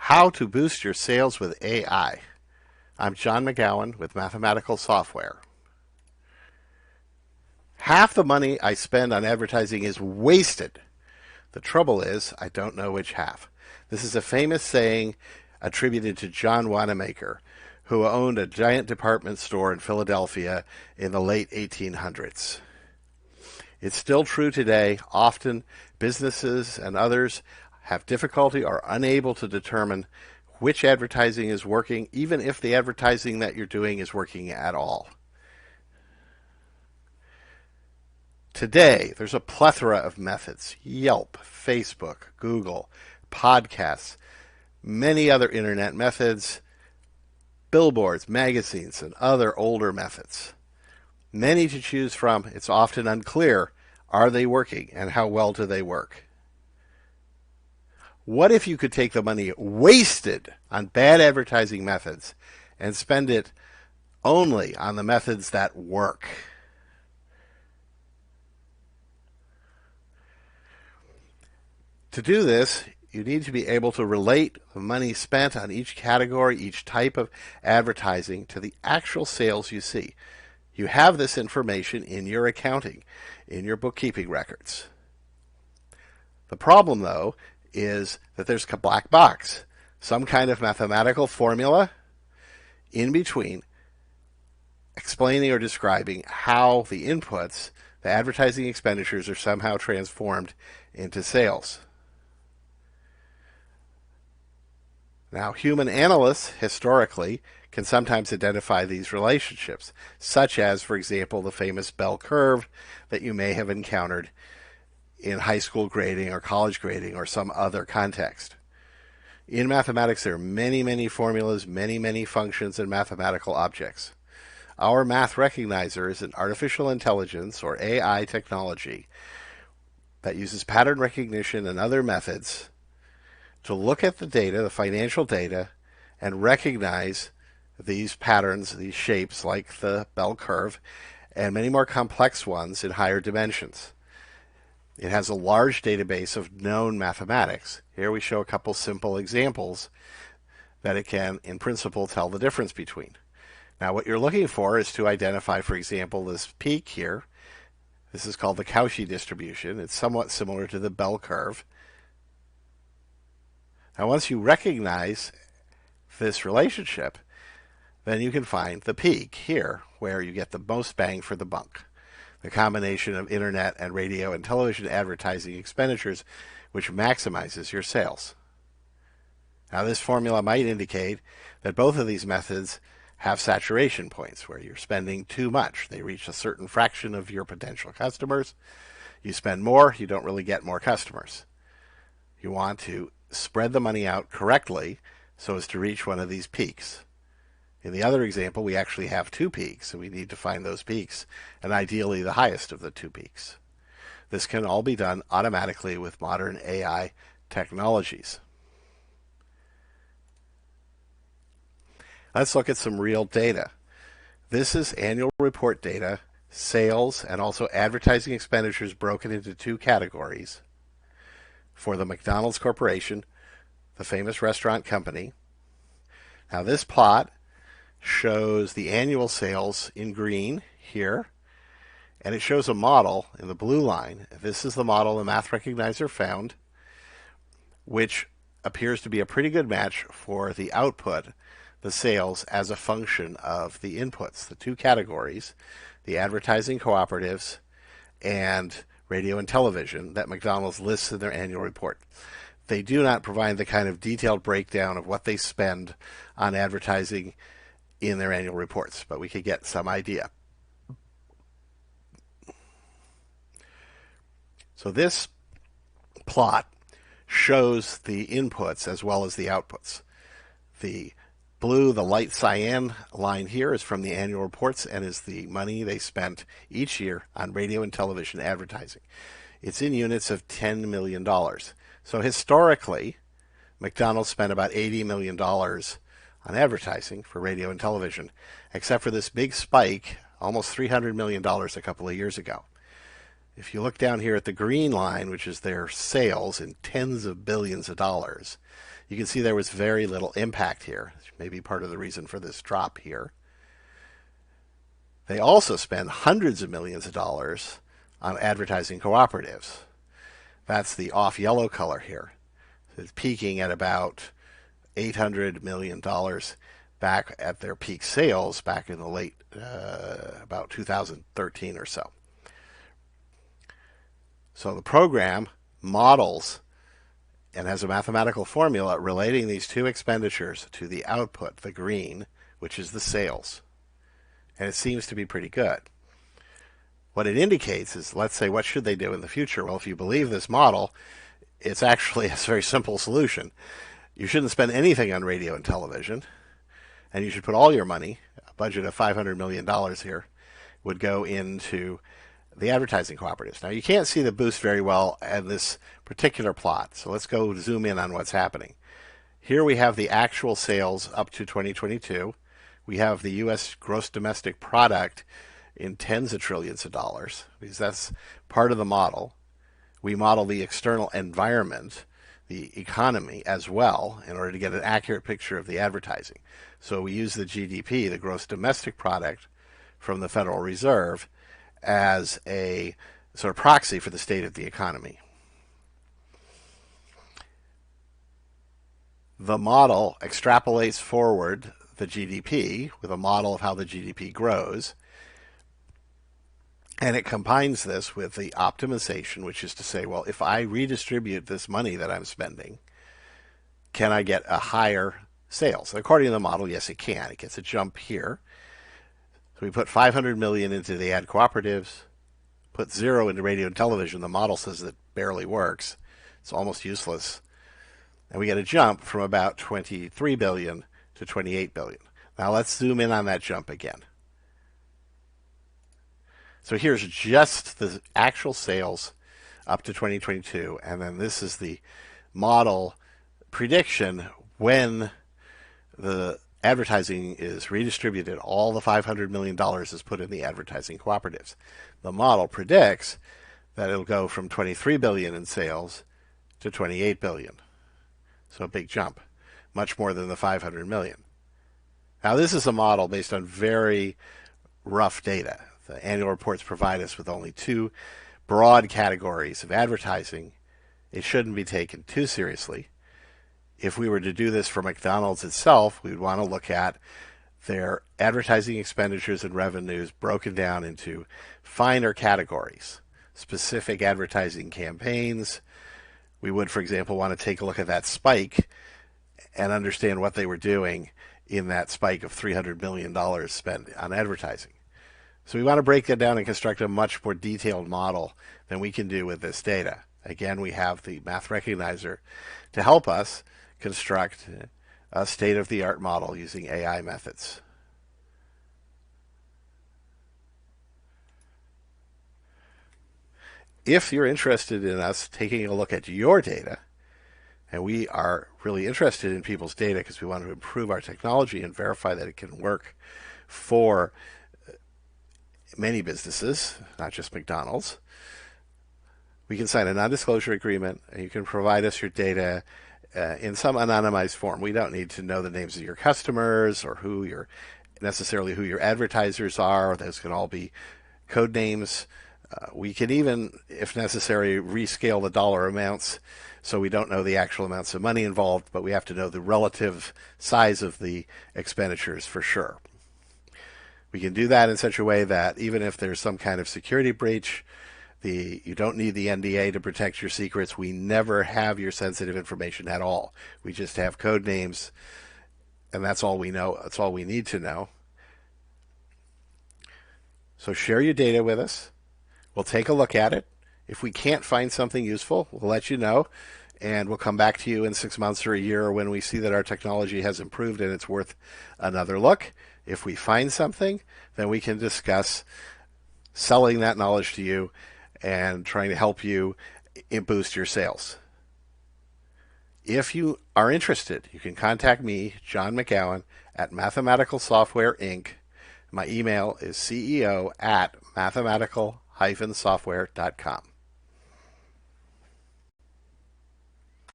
How to boost your sales with AI. I'm John McGowan with Mathematical Software. Half the money I spend on advertising is wasted. The trouble is, I don't know which half. This is a famous saying attributed to John Wanamaker, who owned a giant department store in Philadelphia in the late 1800s. It's still true today. Often, businesses and others have difficulty or unable to determine which advertising is working, even if the advertising that you're doing is working at all. Today, there's a plethora of methods: Yelp, Facebook, Google, podcasts, many other internet methods, billboards, magazines, and other older methods. Many to choose from. It's often unclear, are they working and how well do they work? What if you could take the money wasted on bad advertising methods and spend it only on the methods that work? To do this, you need to be able to relate the money spent on each category, each type of advertising, to the actual sales you see. You have this information in your accounting, in your bookkeeping records. The problem, though, is that there's a black box, some kind of mathematical formula in between explaining or describing how the inputs, the advertising expenditures, are somehow transformed into sales. Now, human analysts, historically, can sometimes identify these relationships, such as, for example, the famous bell curve that you may have encountered in high school grading or college grading or some other context. In mathematics, there are many, many formulas, many functions and mathematical objects. Our math recognizer is an artificial intelligence, or AI technology, that uses pattern recognition and other methods to look at the data, the financial data, and recognize these patterns, these shapes like the bell curve, and many more complex ones in higher dimensions. It has a large database of known mathematics. Here we show a couple simple examples that it can, in principle, tell the difference between. Now, what you're looking for is to identify, for example, this peak here. This is called the Cauchy distribution. It's somewhat similar to the bell curve. Now, once you recognize this relationship, then you can find the peak here, where you get the most bang for the buck. The combination of internet and radio and television advertising expenditures, which maximizes your sales. Now, this formula might indicate that both of these methods have saturation points where you're spending too much. They reach a certain fraction of your potential customers. You spend more, you don't really get more customers. You want to spread the money out correctly so as to reach one of these peaks. In the other example, we actually have two peaks, and we need to find those peaks, and ideally the highest of the two peaks. This can all be done automatically with modern AI technologies. Let's look at some real data. This is annual report data, sales, and also advertising expenditures broken into two categories for the McDonald's Corporation, the famous restaurant company. Now, this plot shows the annual sales in green here, and it shows a model in the blue line. This is the model the Math Recognizer found, which appears to be a pretty good match for the output, the sales, as a function of the inputs, the two categories, the advertising cooperatives and radio and television that McDonald's lists in their annual report. They do not provide the kind of detailed breakdown of what they spend on advertising in their annual reports, but we could get some idea. So this plot shows the inputs as well as the outputs. The blue, the light cyan line here is from the annual reports and is the money they spent each year on radio and television advertising. It's in units of $10 million. So historically, McDonald's spent about $80 million on advertising for radio and television, except for this big spike, almost $300 million a couple of years ago. if you look down here at the green line, which is their sales in tens of billions of dollars, you can see there was very little impact here. Maybe part of the reason for this drop here. They also spend hundreds of millions of dollars on advertising cooperatives. That's the off yellow color here. It's peaking at about $800 million back at their peak sales back in the late, about 2013 or so. So the program models and has a mathematical formula relating these two expenditures to the output, the green, which is the sales. And it seems to be pretty good. What it indicates is, let's say, what should they do in the future? Well, if you believe this model, it's actually a very simple solution. You shouldn't spend anything on radio and television, and you should put all your money, a budget of $500 million here, would go into the advertising cooperatives. Now, you can't see the boost very well in this particular plot, so let's go zoom in on what's happening. Here we have the actual sales up to 2022. We have the U.S. gross domestic product in tens of trillions of dollars, because that's part of the model. We model the external environment, the economy, as well, in order to get an accurate picture of the advertising. So we use the GDP, the gross domestic product, from the Federal Reserve as a sort of proxy for the state of the economy. The model extrapolates forward the GDP with a model of how the GDP grows, and it combines this with the optimization, which is to say, well, if I redistribute this money that I'm spending, can I get a higher sales? And according to the model, yes, it can. It gets a jump here. So we put $500 million into the ad cooperatives, put zero into radio and television. The model says it barely works. It's almost useless. And we get a jump from about $23 billion to $28 billion. Now let's zoom in on that jump again. So here's just the actual sales up to 2022, and then this is the model prediction when the advertising is redistributed. All the $500 million is put in the advertising cooperatives. The model predicts that it'll go from $23 billion in sales to $28 billion. So a big jump, much more than the $500 million. Now this is a model based on very rough data. The annual reports provide us with only two broad categories of advertising. It shouldn't be taken too seriously. If we were to do this for McDonald's itself, we'd want to look at their advertising expenditures and revenues broken down into finer categories, specific advertising campaigns. We would, for example, want to take a look at that spike and understand what they were doing in that spike of $300 million spent on advertising. So we want to break that down and construct a much more detailed model than we can do with this data. Again, we have the math recognizer to help us construct a state-of-the-art model using AI methods. If you're interested in us taking a look at your data, and we are really interested in people's data because we want to improve our technology and verify that it can work for many businesses, not just McDonald's, we can sign a non-disclosure agreement, and you can provide us your data in some anonymized form. We don't need to know the names of your customers or who your advertisers are. Those can all be code names. We can even, if necessary, rescale the dollar amounts so we don't know the actual amounts of money involved, but we have to know the relative size of the expenditures for sure. We can do that in such a way that even if there's some kind of security breach, you don't need the NDA to protect your secrets. We never have your sensitive information at all. We just have code names, and that's all we know. That's all we need to know. So share your data with us. We'll take a look at it. If we can't find something useful, we'll let you know, and we'll come back to you in 6 months or a year when we see that our technology has improved and it's worth another look. If we find something, then we can discuss selling that knowledge to you and trying to help you boost your sales. If you are interested, you can contact me, John McGowan, at Mathematical Software Inc. My email is ceo@mathematical-software.com. software.com.